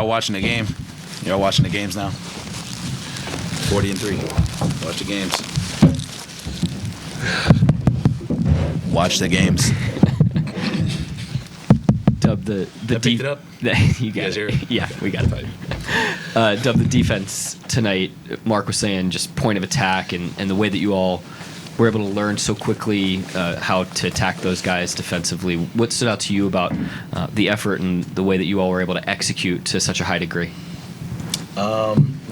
y'all watching the game? Y'all watching the games now? 40-3. Watch the games. Watch the games. Dub the picked it up? You got guys hear it. it? Yeah, we got it. Dub, the defense tonight, Mark was saying just point of attack and the way that you all were able to learn so quickly how to attack those guys defensively. What stood out to you about the effort and the way that you all were able to execute to such a high degree?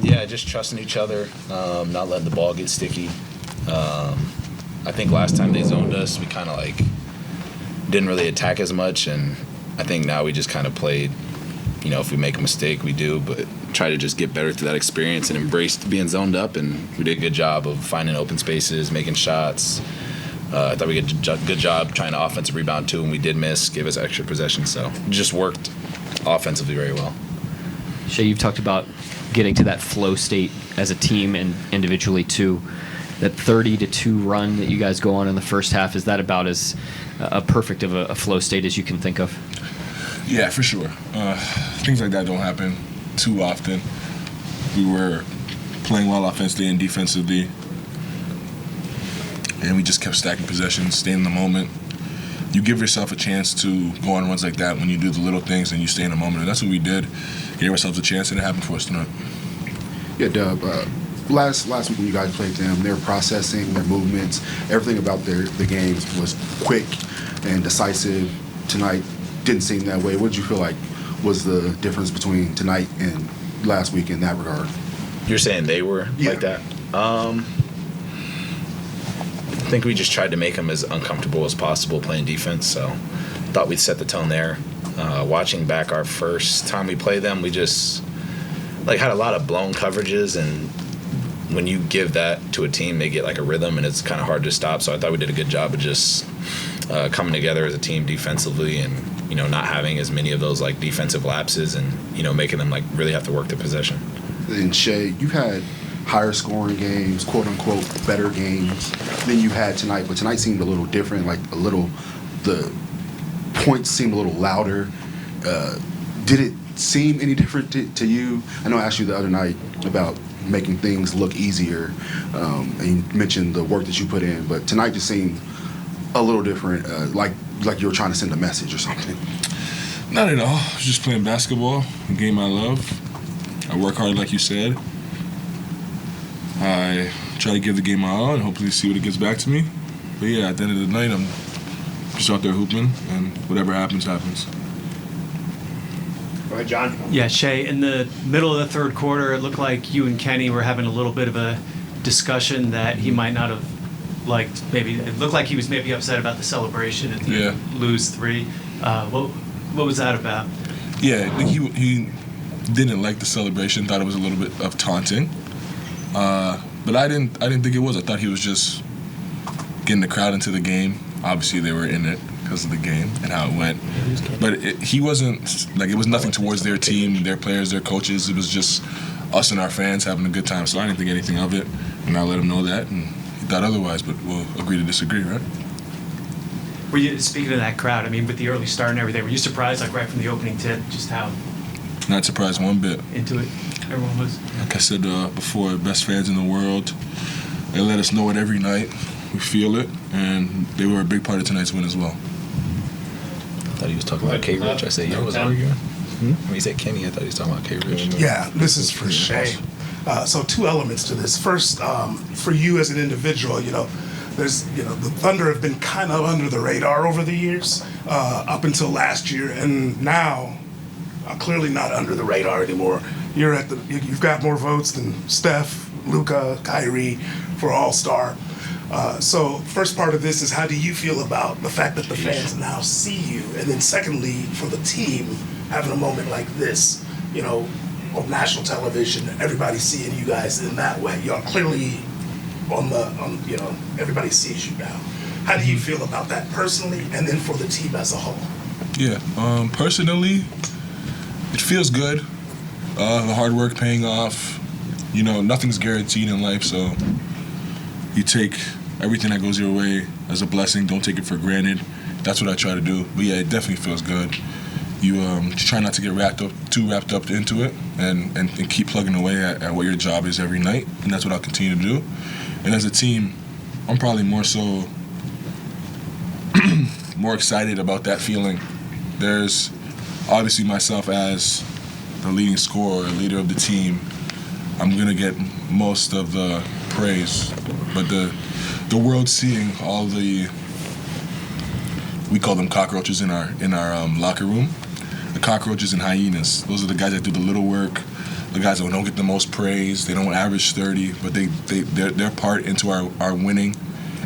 Yeah, just trusting each other, not letting the ball get sticky. I think last time they zoned us, we kind of like didn't really attack as much, and I think now we just kind of played, if we make a mistake, we do, but try to just get better through that experience and embrace being zoned up, and we did a good job of finding open spaces, making shots. I thought we did a good job trying to offensive rebound too, and we did miss, gave us extra possession, so it just worked offensively very well. Shai, you've talked about getting to that flow state as a team and individually too. That 30-2 run that you guys go on in the first half, is that about as perfect of a flow state as you can think of? Yeah, for sure. Things like that don't happen too often. We were playing well offensively and defensively, and we just kept stacking possessions, staying in the moment. You give yourself a chance to go on runs like that when you do the little things and you stay in the moment, and that's what we did. Gave ourselves a chance, and it happened for us tonight. Yeah, Dub. Last week when you guys played them, their processing, their movements, everything about the games was quick and decisive. Tonight didn't seem that way. What did you feel like was the difference between tonight and last week in that regard? You're saying they were like that? I think we just tried to make them as uncomfortable as possible playing defense, so thought we'd set the tone there. Watching back our first time we played them, we just had a lot of blown coverages, and when you give that to a team, they get like a rhythm, and it's kind of hard to stop. So I thought we did a good job of just coming together as a team defensively, and not having as many of those like defensive lapses, and making them like really have to work the possession. And Shai, you had higher scoring games, quote unquote better games than you had tonight, but tonight seemed a little different. The points seemed a little louder. Did it seem any different to you? I know I asked you the other night about making things look easier, and you mentioned the work that you put in, but tonight just seemed a little different, like you were trying to send a message or something. Not at all. I was just playing basketball, a game I love. I work hard, like you said. I try to give the game my all and hopefully see what it gets back to me. But yeah, at the end of the night, I'm just out there hooping, and whatever happens, happens. Go ahead, John. Yeah, Shai, in the middle of the third quarter, it looked like you and Kenny were having a little bit of a discussion that he might not have liked. Maybe it looked like he was maybe upset about the celebration and lose three. What was that about? Yeah, he didn't like the celebration. Thought it was a little bit of taunting. But I didn't think it was. I thought he was just getting the crowd into the game. Obviously, they were in it because of the game and how it went. But he wasn't, it was nothing towards their team, their players, their coaches. It was just us and our fans having a good time. So I didn't think anything of it, and I let him know that, and he thought otherwise, but we'll agree to disagree, right? Were you, speaking of that crowd, with the early start and everything, were you surprised, right from the opening tip, just how Not surprised one bit. into it everyone was? Like I said before, best fans in the world. They let us know it every night. We feel it, and they were a big part of tonight's win as well. I thought he was talking about K-Rich. I said, you was arguing. When he said Kenny, I thought he was talking about K-Rich. Yeah, this is for Shai. So two elements to this. First, for you as an individual, there's, the Thunder have been kind of under the radar over the years, up until last year, and now clearly not under the radar anymore. You've got more votes than Steph, Luka, Kyrie for All-Star. So first part of this is, how do you feel about the fact that the fans now see you? And then secondly, for the team, having a moment like this, on national television, everybody seeing you guys in that way. Y'all clearly everybody sees you now. How do you feel about that personally, and then for the team as a whole? Yeah, personally, it feels good. The hard work paying off. Nothing's guaranteed in life, so you take everything that goes your way as a blessing. Don't take it for granted. That's what I try to do. But yeah, it definitely feels good. you try not to get too wrapped up into it, and keep plugging away at what your job is every night, and that's what I'll continue to do. And as a team, I'm probably more so more excited about that feeling. There's obviously myself as the leading scorer, leader of the team. I'm gonna get most of the praise, but the world seeing all the, we call them cockroaches in our locker room. The cockroaches and hyenas. Those are the guys that do the little work. The guys that don't get the most praise. They don't average 30, but their part into our winning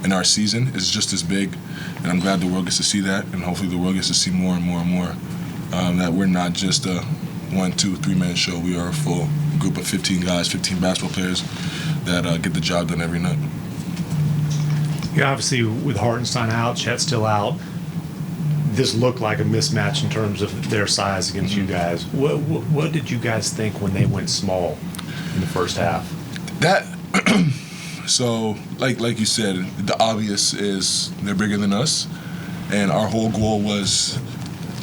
and our season is just as big. And I'm glad the world gets to see that, and hopefully the world gets to see more and more and more. That we're not just a 1, 2, 3-man show. We are a full group of 15 guys, 15 basketball players that get the job done every night. Yeah, obviously with Hartenstein out, Chet still out, this looked like a mismatch in terms of their size against you guys. What did you guys think when they went small in the first half? That so like you said, the obvious is they're bigger than us, and our whole goal was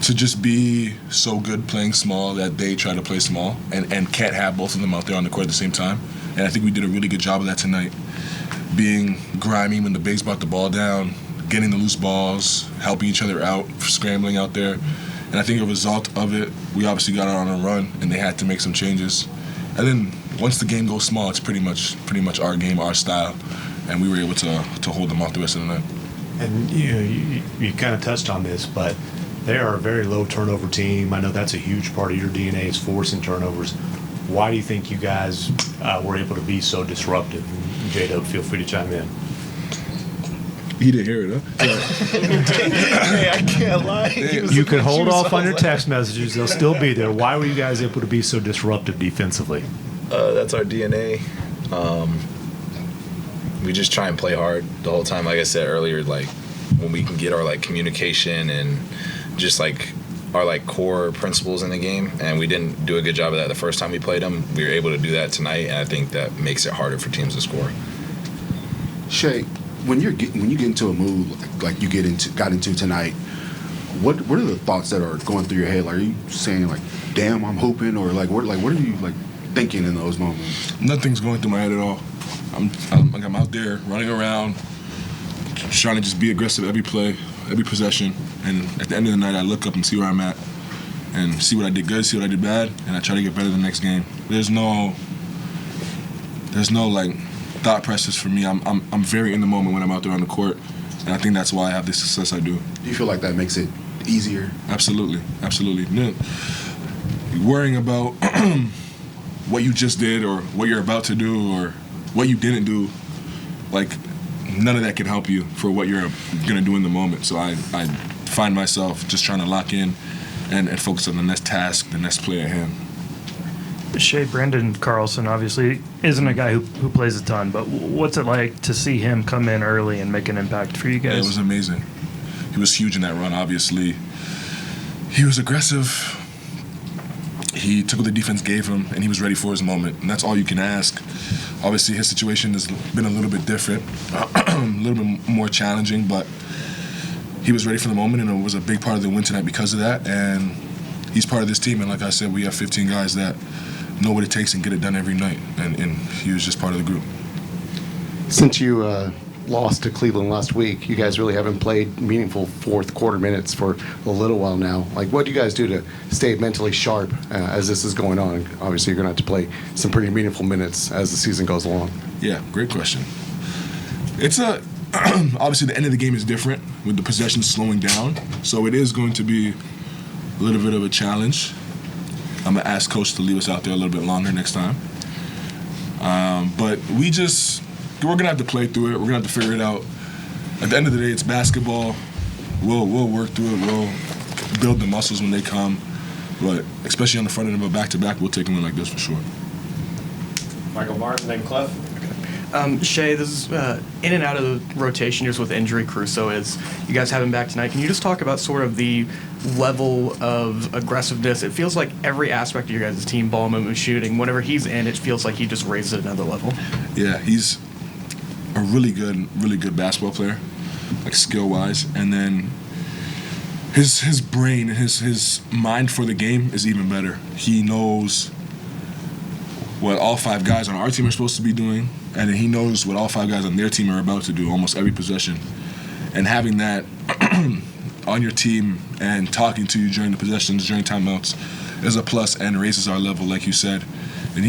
to just be so good playing small that they try to play small and can't have both of them out there on the court at the same time. And I think we did a really good job of that tonight. Being grimy when the bigs brought the ball down, getting the loose balls, helping each other out, scrambling out there. And I think a result of it, we obviously got out on a run, and they had to make some changes. And then once the game goes small, it's pretty much our game, our style, and we were able to hold them off the rest of the night. And you kind of touched on this, but they are a very low turnover team. I know that's a huge part of your DNA is forcing turnovers. Why do you think you guys were able to be so disruptive? J-Dub, feel free to chime in. He didn't hear it, huh? Hey, I can't lie. You can hold off on your text messages. They'll still be there. Why were you guys able to be so disruptive defensively? That's our DNA. We just try and play hard the whole time. Like I said earlier, like when we can get our like communication and just like our like core principles in the game, and we didn't do a good job of that the first time we played them. We were able to do that tonight, and I think that makes it harder for teams to score. Shay, when you get into a mood like you got into tonight, what are the thoughts that are going through your head? Like, are you saying like, "Damn, I'm hooping," or what are you like thinking in those moments? Nothing's going through my head at all. I'm out there running around, trying to just be aggressive every play, every possession, and at the end of the night, I look up and see where I'm at, and see what I did good, see what I did bad, and I try to get better the next game. There's no like thought process for me. I'm very in the moment when I'm out there on the court, and I think that's why I have the success I do. Do you feel like that makes it easier? Absolutely. Yeah. Worrying about what you just did or what you're about to do or what you didn't do, like none of that can help you for what you're gonna do in the moment. So I find myself just trying to lock in and focus on the next task, the next play at hand. Shai, Brandon Carlson obviously isn't a guy who plays a ton, but what's it like to see him come in early and make an impact for you guys? Yeah, it was amazing. He was huge in that run, obviously. He was aggressive. He took what the defense gave him, and he was ready for his moment, and that's all you can ask. Obviously, his situation has been a little bit different, a little bit more challenging, but he was ready for the moment, and it was a big part of the win tonight because of that, and he's part of this team, and like I said, we have 15 guys that know what it takes and get it done every night, and he was just part of the group. Since you lost to Cleveland last week, you guys really haven't played meaningful fourth quarter minutes for a little while now. Like, what do you guys do to stay mentally sharp as this is going on? Obviously, you're going to have to play some pretty meaningful minutes as the season goes along. Yeah, great question. It's obviously the end of the game is different with the possession slowing down, so it is going to be a little bit of a challenge. I'm going to ask Coach to leave us out there a little bit longer next time. But we're going to have to play through it. We're going to have to figure it out. At the end of the day, it's basketball. We'll work through it. We'll build the muscles when they come. But especially on the front end of a back-to-back, we'll take a win like this for sure. Michael Martin, then Clef. Shai, this is in and out of the rotation just with injury. Caruso is. You guys have him back tonight. Can you just talk about sort of the level of aggressiveness? It feels like every aspect of your guys' team, ball movement, shooting, whenever he's in, it feels like he just raises it another level. Yeah, he's a really good basketball player, like skill-wise. And then his brain and his mind for the game is even better. He knows what all 5 guys on our team are supposed to be doing, and then he knows what all 5 guys on their team are about to do almost every possession. And having that on your team and talking to you during the possessions, during timeouts, is a plus and raises our level, like you said. And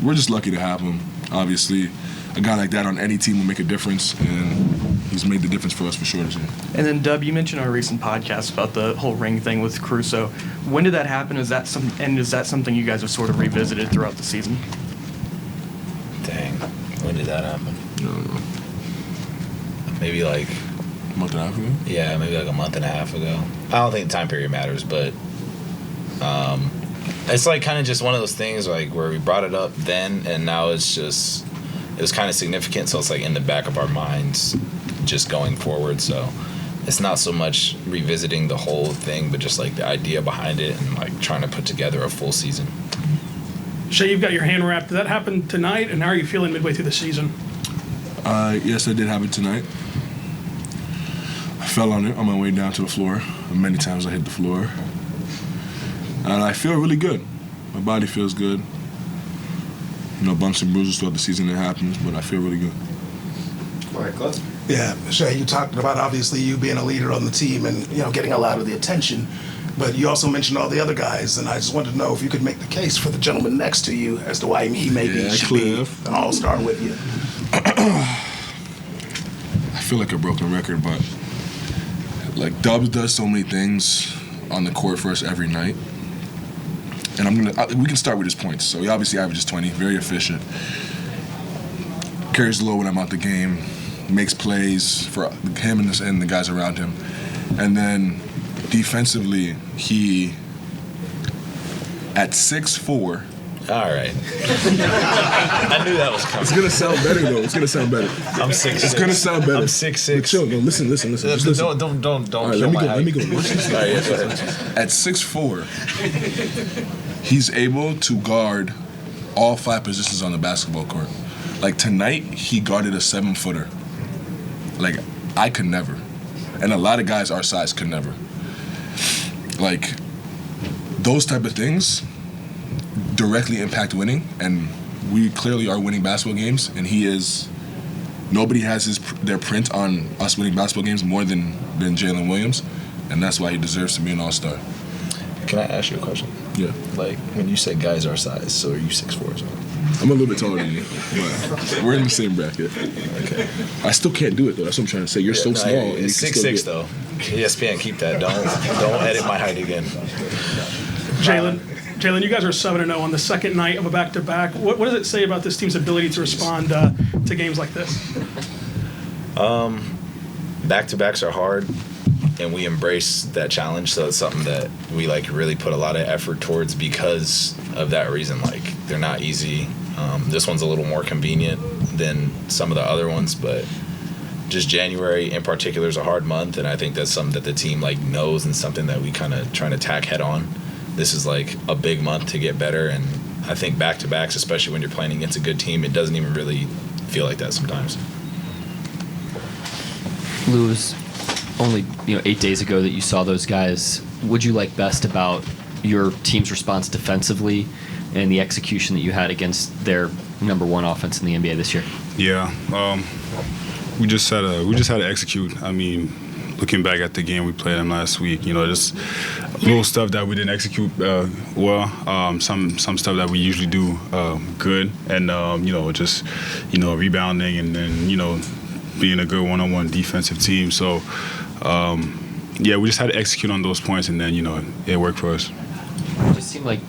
we're just lucky to have him. Obviously, a guy like that on any team will make a difference, and he's made the difference for us for sure this year. And then, Dub, you mentioned on a recent podcast about the whole ring thing with Caruso. When did that happen? Is that something you guys have sort of revisited throughout the season? Dang, when did that happen? I don't know. Maybe like A month and a half ago? Yeah, maybe like a month and a half ago. I don't think the time period matters, but it's like kind of just one of those things like where we brought it up then, and now it was kind of significant, so it's like in the back of our minds just going forward. So it's not so much revisiting the whole thing, but just like the idea behind it and like trying to put together a full season. Shai, you've got your hand wrapped. Did that happen tonight, and how are you feeling midway through the season? Yes, I did have it tonight. I fell on it on my way down to the floor. Many times I hit the floor. And I feel really good. My body feels good. You know, bumps and bruises throughout the season, it happens, but I feel really good. All right, Clutch. Yeah, Shai, you talked about obviously you being a leader on the team and, you know, getting a lot of the attention, but you also mentioned all the other guys, and I just wanted to know if you could make the case for the gentleman next to you as to why he maybe should be an all-star with you. I feel like a broken record, but like Dubs does so many things on the court for us every night. And we can start with his points. So he obviously averages 20, very efficient. Carries the load when I'm out the game, makes plays for him and the guys around him. And then defensively, he, at 6'4", all right. I knew that was coming. It's gonna sound better though. It's gonna sound better. I'm 6'6". It's gonna sound better. I'm 6'6". But chill. No, listen. Just listen. Don't All right, kill let me go. All right, yeah, go ahead. At 6'4", he's able to guard all 5 positions on the basketball court. Like tonight, he guarded a 7-footer. Like I could never, and a lot of guys our size could never. Like those type of things directly impact winning, and we clearly are winning basketball games, and nobody has their print on us winning basketball games more than Jalen Williams, and that's why he deserves to be an all-star. Can I ask you a question? Yeah. Like, when you say guys our size, so are you 6'4" as well? I'm a little bit taller than you, but we're in the same bracket. Okay. I still can't do it, though. That's what I'm trying to say. You're so small. And It's 6'6", though. ESPN, keep that. Don't edit my height again. Jalen, you guys are 7-0 on the second night of a back-to-back. What does it say about this team's ability to respond to games like this? Back-to-backs are hard, and we embrace that challenge, so it's something that we like really put a lot of effort towards because of that reason. Like, they're not easy. This one's a little more convenient than some of the other ones, but just January in particular is a hard month, and I think that's something that the team like knows and something that we kind of trying to tack head on. This is like a big month to get better, and I think back-to-backs, especially when you're playing against a good team, it doesn't even really feel like that sometimes. Lou, it was only 8 days ago that you saw those guys. What'd you like best about your team's response defensively and the execution that you had against their number one offense in the NBA this year? Yeah, we just had to execute. I mean, looking back at the game we played them last week, just little stuff that we didn't execute well. Some stuff that we usually do good, and just rebounding and then being a good one-on-one defensive team. So we just had to execute on those points, and then it worked for us. It just seemed like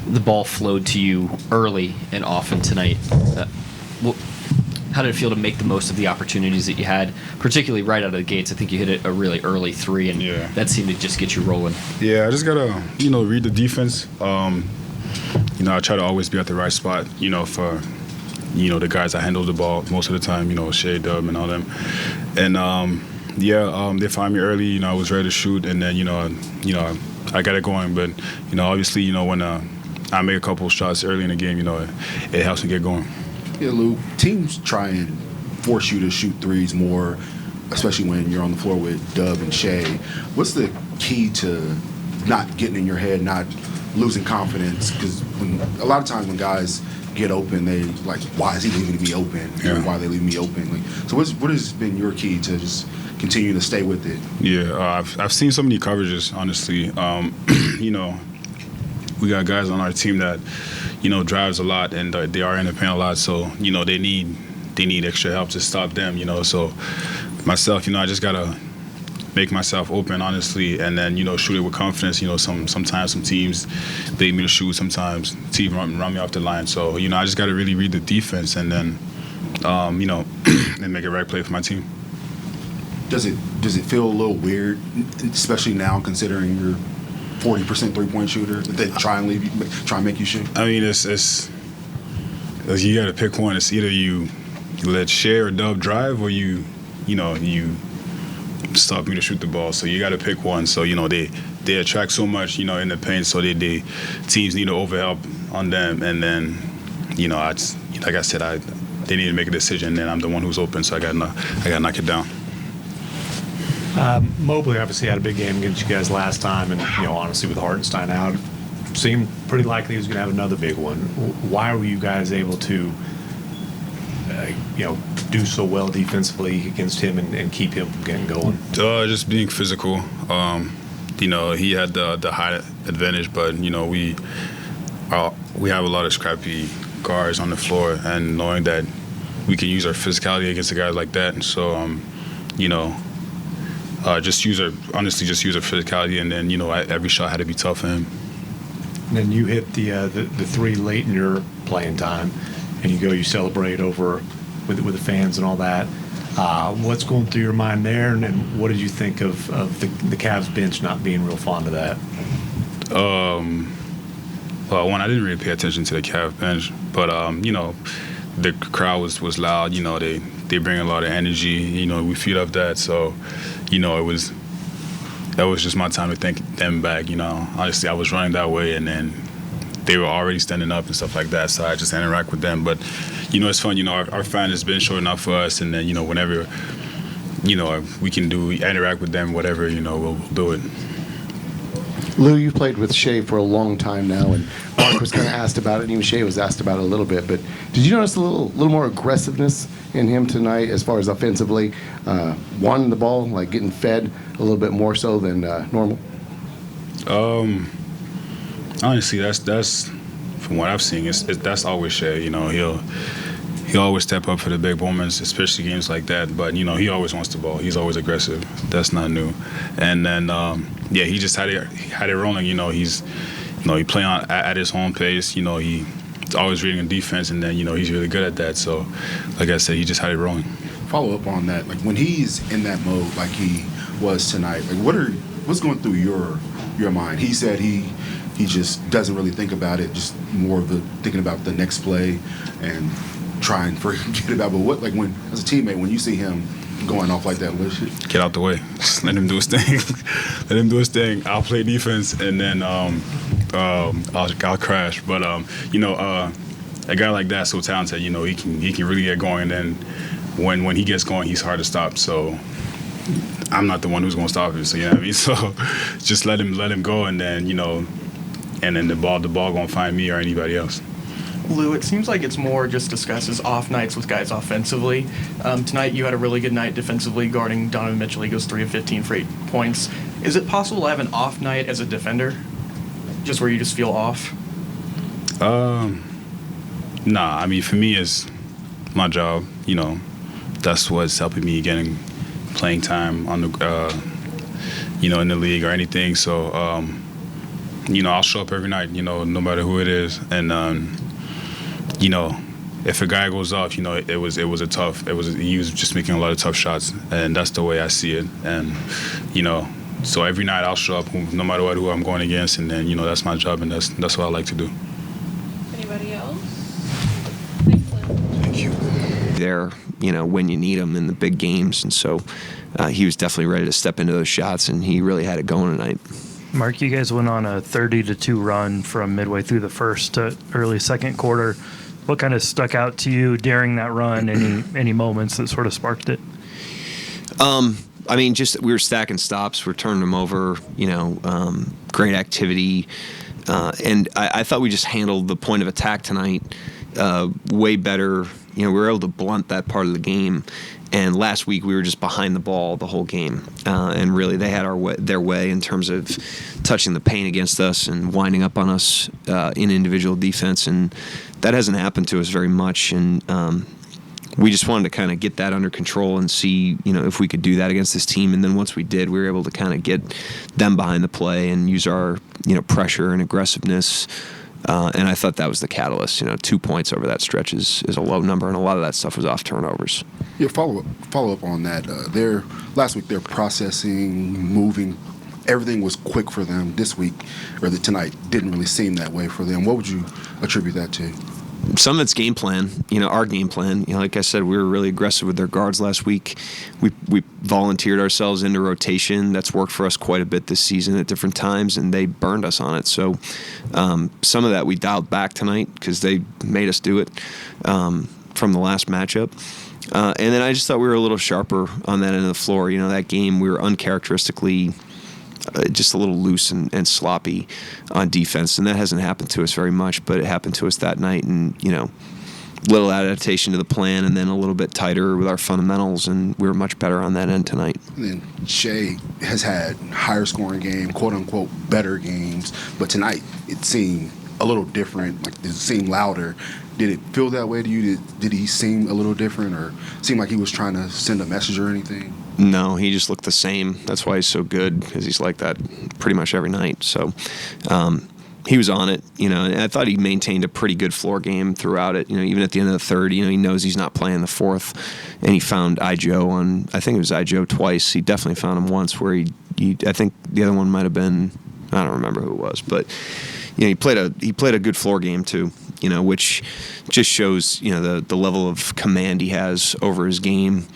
the ball flowed to you early and often tonight. How did it feel to make the most of the opportunities that you had, particularly right out of the gates? I think you hit a really early three, and that seemed to just get you rolling. Yeah, I just gotta read the defense. I try to always be at the right spot. For the guys that handle the ball most of the time. Shai, Dub, and all them. And they find me early. I was ready to shoot, and then I got it going. But obviously when I make a couple shots early in the game, it helps me get going. Yeah, Lou, teams try and force you to shoot threes more. especially when you're on the floor with Dub and Shai. What's the key to not getting in your head, not losing confidence? Because a lot of times when guys get open, they like, why is he leaving me open? Yeah. Why are they leaving me open? Like, so what has been your key to just continue to stay with it? Yeah, I've seen so many coverages, honestly. You know, we got guys on our team that, you know, drives a lot, and they are in the paint a lot. So, you know, they need extra help to stop them, you know. So myself, you know, I just gotta make myself open, honestly, and then, you know, shoot it with confidence. You know, sometimes some teams bait me to shoot, sometimes teams run me off the line. So, you know, I just gotta really read the defense and then, you know, and make a right play for my team. Does it feel a little weird, especially now considering you're 40% 3-point shooter, that they try and make you shoot? I mean, it's you got to pick one. It's either you let Shai or Dub drive, or you stop me to shoot the ball. So you got to pick one. So, you know, they attract so much, you know, in the paint. So they teams need to overhelp on them, and then, you know, like I said, they need to make a decision. And then I'm the one who's open, so I got to knock it down. Mobley obviously had a big game against you guys last time, and, you know, honestly, with Hartenstein out, seemed pretty likely he was going to have another big one. Why were you guys able to, you know, do so well defensively against him and keep him from getting going? Just being physical. You know, he had the height advantage, but, you know, we have a lot of scrappy guards on the floor, and knowing that we can use our physicality against a guy like that, and so, you know, just use our physicality, and then, you know, every shot had to be tough for him. And then you hit the three late in your playing time, and you celebrate over with the fans and all that. What's going through your mind there, and what did you think of the Cavs bench not being real fond of that? Well, one, I didn't really pay attention to the Cav bench, but you know, the crowd was loud. You know, they bring a lot of energy. You know, we feed off that, so, you know, that was just my time to thank them back. You know, honestly, I was running that way, and then they were already standing up and stuff like that, so I just interact with them. But, you know, it's fun. You know, our fan has been showing up for us, and then, you know, whenever, you know, we can interact with them, whatever, you know, we'll do it. Lou, you played with Shai for a long time now, and Mark was kind of asked about it, and even Shai was asked about it a little bit. But did you notice a little more aggressiveness in him tonight as far as offensively, wanting the ball, like getting fed a little bit more so than normal? Honestly, that's from what I've seen, that's always Shai. You know, he'll always step up for the big moments, especially games like that. But, you know, he always wants the ball. He's always aggressive. That's not new. And then, yeah, he just had it rolling. You know, he play on at his home pace. You know, he's always reading the defense, and then, you know, he's really good at that. So, like I said, he just had it rolling. Follow up on that, like when he's in that mode, like he was tonight. Like what's going through your mind? He said he just doesn't really think about it, just more of thinking about the next play and trying to forget about. But what, like, when as a teammate, when you see him going off like that, get out the way. Just let him do his thing. Let him do his thing. I'll play defense, and then I'll crash. But you know, a guy like that's so talented. You know, he can really get going. And then when he gets going, he's hard to stop. So I'm not the one who's going to stop him. So, you know what I mean. So just let him go, and then, you know, and then the ball going to find me or anybody else. Lou, it seems like it's more just discussed as off nights with guys offensively. Tonight you had a really good night defensively guarding Donovan Mitchell. He goes 3 of 15 for 8 points. Is it possible to have an off night as a defender, just where you just feel off? Nah, I mean, for me, it's my job. You know, that's what's helping me getting playing time on the, you know, in the league or anything. So, you know, I'll show up every night, you know, no matter who it is. And, you know, if a guy goes off, you know, he was just making a lot of tough shots, and that's the way I see it. And, you know, so every night I'll show up no matter who I'm going against, and then, you know, that's my job, and that's what I like to do. Anybody else? Thanks, Lou. Thank you. There, you know, when you need them in the big games, and so he was definitely ready to step into those shots, and he really had it going tonight. Mark, you guys went on a 30-2 run from midway through the first to early second quarter. What kind of stuck out to you during that run? Any moments that sort of sparked it? I mean, just we were stacking stops, we're turning them over, great activity. And I thought we just handled the point of attack tonight way better. We were able to blunt that part of the game. And last week we were just behind the ball the whole game. And really they had their way in terms of touching the paint against us and winding up on us in individual defense. And that hasn't happened to us very much. And we just wanted to kind of get that under control and see, if we could do that against this team. And then once we did, we were able to kind of get them behind the play and use our, pressure and aggressiveness. And I thought that was the catalyst. 2 points over that stretch is a low number, and a lot of that stuff was off turnovers. Yeah, follow up on that. Last week, their processing, moving, everything was quick for them. This week, or tonight, didn't really seem that way for them. What would you attribute that to? Some of it's game plan, our game plan. Like I said, we were really aggressive with their guards last week. We volunteered ourselves into rotation. That's worked for us quite a bit this season at different times, and they burned us on it. So some of that we dialed back tonight because they made us do it from the last matchup. And then I just thought we were a little sharper on that end of the floor. That game we were uncharacteristically just a little loose and sloppy on defense, and that hasn't happened to us very much, but it happened to us that night. And little adaptation to the plan, and then a little bit tighter with our fundamentals, and we were much better on that end tonight. And then Shai has had higher scoring game, quote unquote better games, but tonight it seemed a little different. Like it seemed louder. Did it feel that way to you? Did he seem a little different, or seem like he was trying to send a message or anything? No, he just looked the same. That's why he's so good, because he's like that pretty much every night. So he was on it, and I thought he maintained a pretty good floor game throughout it. Even at the end of the third, he knows he's not playing the fourth, and he found Daigneault I think it was Daigneault twice. He definitely found him once where he I think the other one might have been, I don't remember who it was, but he played a good floor game too. Which just shows the level of command he has over his game.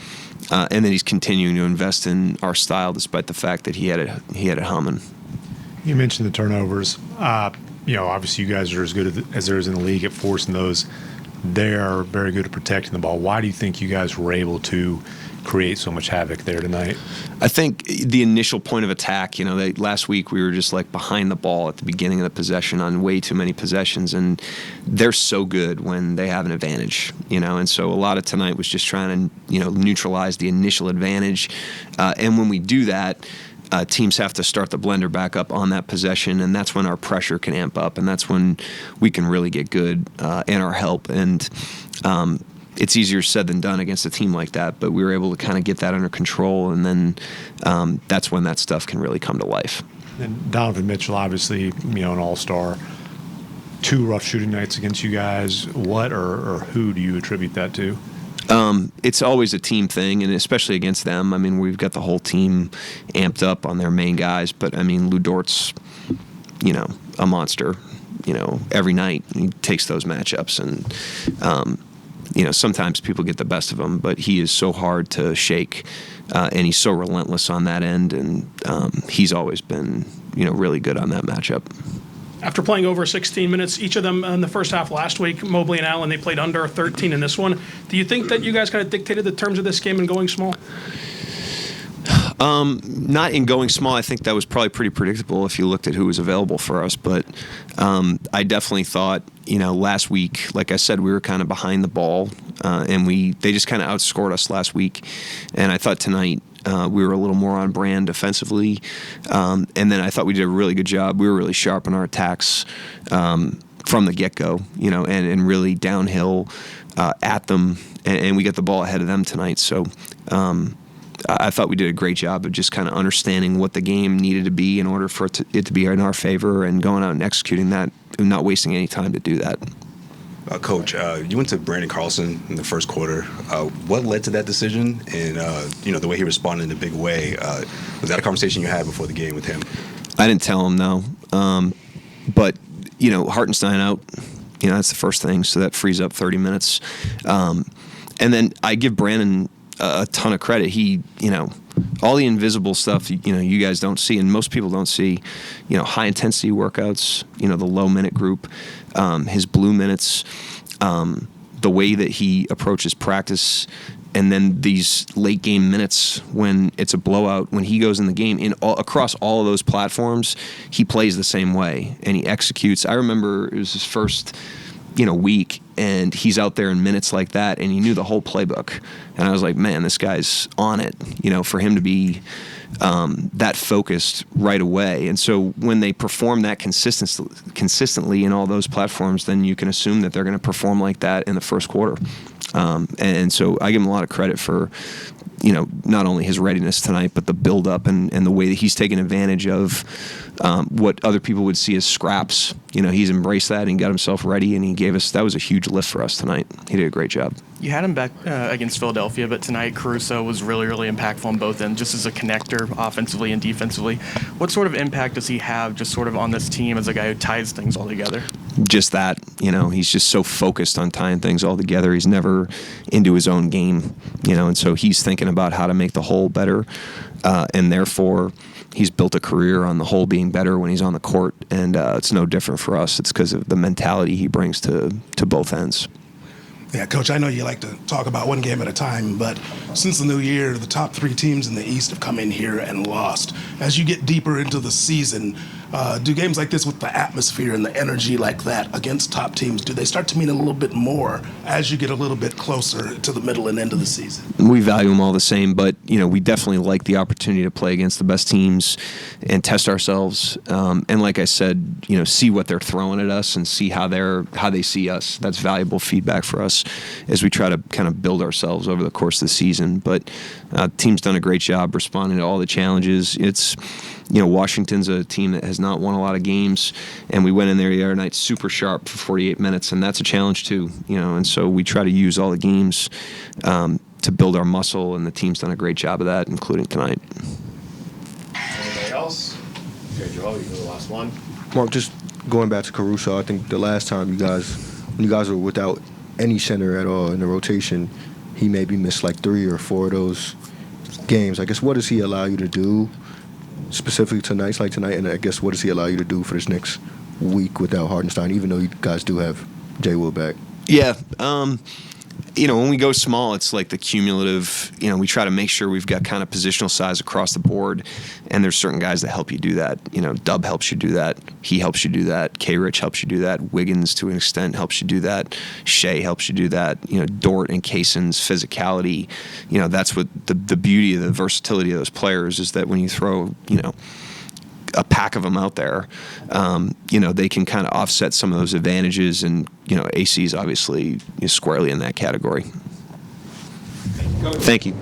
And then he's continuing to invest in our style, despite the fact that he had it humming. You mentioned the turnovers. Obviously you guys are as good as there is in the league at forcing those. They are very good at protecting the ball. Why do you think you guys were able to create so much havoc there tonight? I think the initial point of attack, last week we were just like behind the ball at the beginning of the possession on way too many possessions, and they're so good when they have an advantage, and so a lot of tonight was just trying to, neutralize the initial advantage. And when we do that, teams have to start the blender back up on that possession, and that's when our pressure can amp up, and that's when we can really get good and our help. And it's easier said than done against a team like that, but we were able to kind of get that under control, and then that's when that stuff can really come to life. And Donovan Mitchell, obviously, an all-star. 2 rough shooting nights against you guys. What or who do you attribute that to? It's always a team thing, and especially against them. I mean, we've got the whole team amped up on their main guys, but I mean, Dort's, a monster. Every night he takes those matchups, and sometimes people get the best of him, but he is so hard to shake, and he's so relentless on that end, and he's always been, really good on that matchup. After playing over 16 minutes, each of them in the first half last week, Mobley and Allen, they played under 13 in this one. Do you think that you guys kind of dictated the terms of this game in going small? Not in going small. I think that was probably pretty predictable if you looked at who was available for us. But I definitely thought, last week, like I said, we were kind of behind the ball, and they just kind of outscored us last week. And I thought tonight we were a little more on brand defensively. And then I thought we did a really good job. We were really sharp in our attacks from the get-go, and really downhill at them. And we got the ball ahead of them tonight. So I thought we did a great job of just kind of understanding what the game needed to be in order for it to be in our favor, and going out and executing that and not wasting any time to do that. Coach, you went to Brandon Carlson in the first quarter. What led to that decision, and the way he responded in a big way? Was that a conversation you had before the game with him? I didn't tell him, no. But Hartenstein out, that's the first thing, so that frees up 30 minutes. And then I give Brandon a ton of credit. He, all the invisible stuff, you guys don't see, and most people don't see, high intensity workouts, the low minute group, his blue minutes, the way that he approaches practice, and then these late game minutes when it's a blowout, when he goes in the game across all of those platforms, he plays the same way and he executes. I remember it was his first week, and he's out there in minutes like that, and he knew the whole playbook. And I was like, man, this guy's on it, for him to be that focused right away. And so when they perform that consistently in all those platforms, then you can assume that they're going to perform like that in the first quarter. And so I give him a lot of credit for, not only his readiness tonight, but the build-up and the way that he's taken advantage of what other people would see as scraps. He's embraced that and got himself ready, and that was a huge lift for us tonight. He did a great job. You had him back against Philadelphia, but tonight Caruso was really, really impactful on both ends, just as a connector offensively and defensively. What sort of impact does he have just sort of on this team as a guy who ties things all together? Just that, he's just so focused on tying things all together. He's never into his own game, and so he's thinking about how to make the whole better, and therefore he's built a career on the whole being better when he's on the court, and it's no different for us. It's because of the mentality he brings to both ends. Yeah, Coach, I know you like to talk about one game at a time, but since the new year, the top 3 teams in the East have come in here and lost. As you get deeper into the season, do games like this with the atmosphere and the energy like that against top teams, do they start to mean a little bit more as you get a little bit closer to the middle and end of the season? We value them all the same, but we definitely like the opportunity to play against the best teams and test ourselves. And like I said, see what they're throwing at us and see how they see us. That's valuable feedback for us as we try to kind of build ourselves over the course of the season. But team's done a great job responding to all the challenges. It's Washington's a team that has not won a lot of games, and we went in there the other night super sharp for 48 minutes, and that's a challenge too. And so we try to use all the games to build our muscle, and the team's done a great job of that, including tonight. Anybody else? Okay, Joel, you're the last one. Mark, just going back to Caruso, I think the last time when you guys were without any center at all in the rotation, he maybe missed like 3 or 4 of those games. I guess what does he allow you to do specifically tonight, and I guess what does he allow you to do for this next week without Hartenstein, even though you guys do have J. Will back? Yeah, when we go small, it's like the cumulative, we try to make sure we've got kind of positional size across the board, and there's certain guys that help you do that. Dub helps you do that. He helps you do that. K-Rich helps you do that. Wiggins, to an extent, helps you do that. Shai helps you do that. Dort and Kaysen's physicality, that's what the beauty of the versatility of those players is, that when you throw, a pack of them out there, they can kind of offset some of those advantages, and AC is obviously squarely in that category. Thank you.